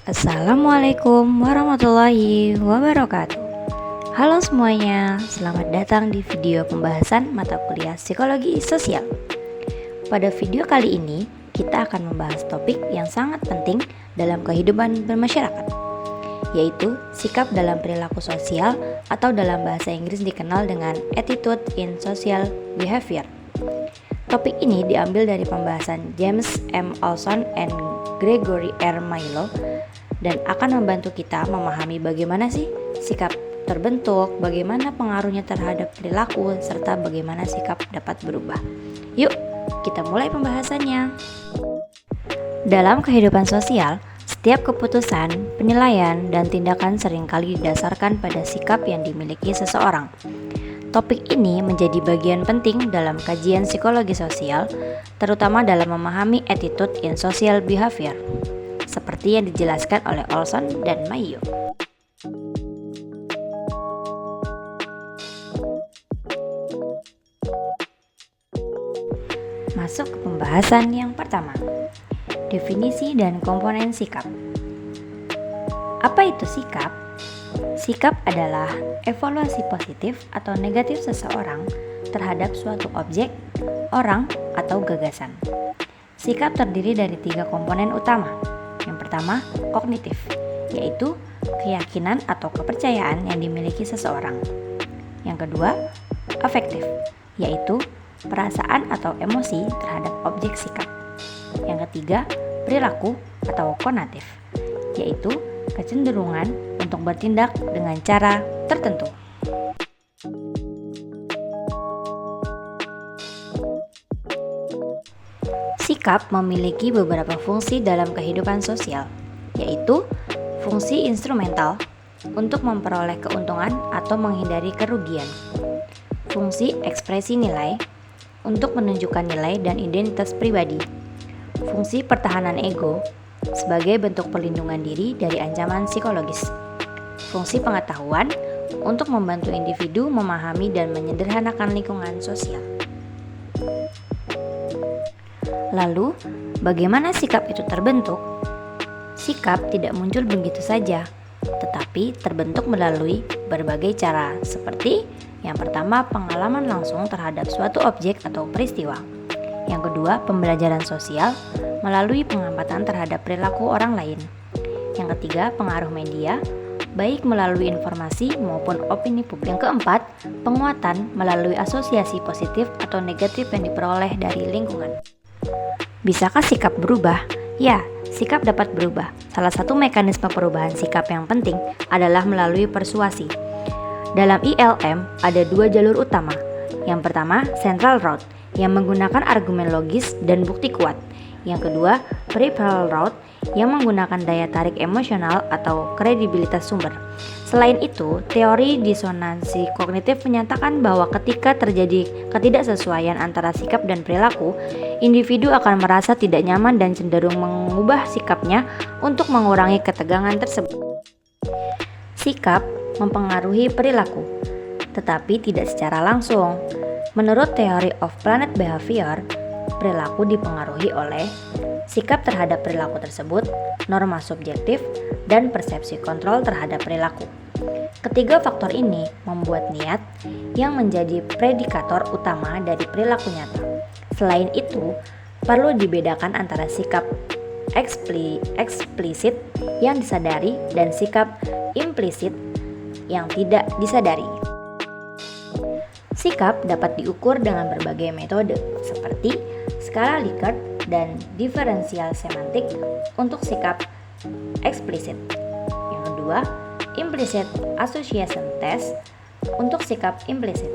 Assalamualaikum warahmatullahi wabarakatuh. Halo semuanya, selamat datang di video pembahasan mata kuliah Psikologi Sosial. Pada video kali ini, kita akan membahas topik yang sangat penting dalam kehidupan bermasyarakat, yaitu sikap dalam perilaku sosial atau dalam bahasa Inggris dikenal dengan Attitude in Social Behavior. Topik ini diambil dari pembahasan James M. Olson and Gregory R. Milo dan akan membantu kita memahami bagaimana sih sikap terbentuk, bagaimana pengaruhnya terhadap perilaku, serta bagaimana sikap dapat berubah. Yuk, kita mulai pembahasannya. Dalam kehidupan sosial, setiap keputusan, penilaian, dan tindakan seringkali didasarkan pada sikap yang dimiliki seseorang. Topik ini menjadi bagian penting dalam kajian psikologi sosial, terutama dalam memahami attitude in social behavior, seperti yang dijelaskan oleh Olson dan Mayo. Masuk ke pembahasan yang pertama, definisi dan komponen sikap. Apa itu sikap? Sikap adalah evaluasi positif atau negatif seseorang terhadap suatu objek, orang, atau gagasan. Sikap terdiri dari 3 komponen utama. Yang pertama, kognitif, yaitu keyakinan atau kepercayaan yang dimiliki seseorang. Yang kedua, afektif, yaitu perasaan atau emosi terhadap objek sikap. Yang ketiga, perilaku atau konatif, yaitu kecenderungan untuk bertindak dengan cara tertentu. Sikap memiliki beberapa fungsi dalam kehidupan sosial, yaitu fungsi instrumental untuk memperoleh keuntungan atau menghindari kerugian, fungsi ekspresi nilai untuk menunjukkan nilai dan identitas pribadi, fungsi pertahanan ego sebagai bentuk perlindungan diri dari ancaman psikologis, fungsi pengetahuan untuk membantu individu memahami dan menyederhanakan lingkungan sosial. Lalu, bagaimana sikap itu terbentuk? Sikap tidak muncul begitu saja, tetapi terbentuk melalui berbagai cara, seperti yang pertama, pengalaman langsung terhadap suatu objek atau peristiwa. Yang kedua, pembelajaran sosial melalui pengamatan terhadap perilaku orang lain. Yang ketiga, pengaruh media, baik melalui informasi maupun opini publik. Yang keempat, penguatan melalui asosiasi positif atau negatif yang diperoleh dari lingkungan. Bisakah sikap berubah? Ya, sikap dapat berubah. Salah satu mekanisme perubahan sikap yang penting adalah melalui persuasi. Dalam ILM ada 2 jalur utama. Yang pertama, central route, yang menggunakan argumen logis dan bukti kuat. Yang kedua, peripheral route, yang menggunakan daya tarik emosional atau kredibilitas sumber. Selain itu, teori disonansi kognitif menyatakan bahwa ketika terjadi ketidaksesuaian antara sikap dan perilaku, individu akan merasa tidak nyaman dan cenderung mengubah sikapnya untuk mengurangi ketegangan tersebut. Sikap mempengaruhi perilaku, tetapi tidak secara langsung. Menurut teori of planet behavior, perilaku dipengaruhi oleh sikap terhadap perilaku tersebut, norma subjektif, dan persepsi kontrol terhadap perilaku. Ketiga faktor ini membuat niat yang menjadi predikator utama dari perilaku nyata. Selain itu, perlu dibedakan antara sikap eksplisit yang disadari dan sikap implisit yang tidak disadari. Sikap dapat diukur dengan berbagai metode, seperti skala Likert dan diferensial semantik untuk sikap eksplisit. Yang kedua, implicit association test untuk sikap implisit.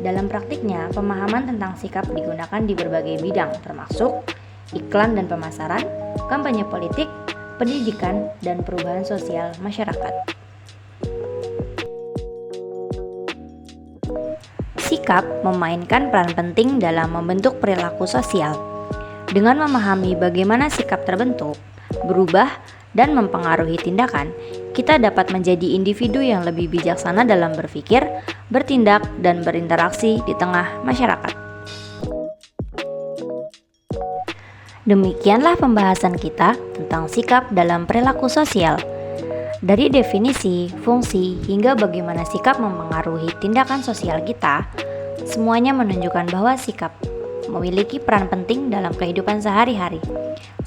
Dalam praktiknya, pemahaman tentang sikap digunakan di berbagai bidang, termasuk iklan dan pemasaran, kampanye politik, pendidikan, dan perubahan sosial masyarakat. Sikap memainkan peran penting dalam membentuk perilaku sosial. Dengan memahami bagaimana sikap terbentuk, berubah, dan mempengaruhi tindakan, kita dapat menjadi individu yang lebih bijaksana dalam berpikir, bertindak, dan berinteraksi di tengah masyarakat. Demikianlah pembahasan kita tentang sikap dalam perilaku sosial. Dari definisi, fungsi, hingga bagaimana sikap memengaruhi tindakan sosial kita, semuanya menunjukkan bahwa sikap memiliki peran penting dalam kehidupan sehari-hari.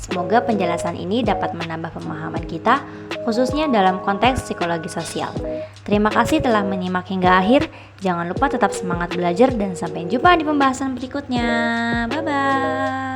Semoga penjelasan ini dapat menambah pemahaman kita, khususnya dalam konteks psikologi sosial. Terima kasih telah menyimak hingga akhir. Jangan lupa tetap semangat belajar dan sampai jumpa di pembahasan berikutnya. Bye-bye.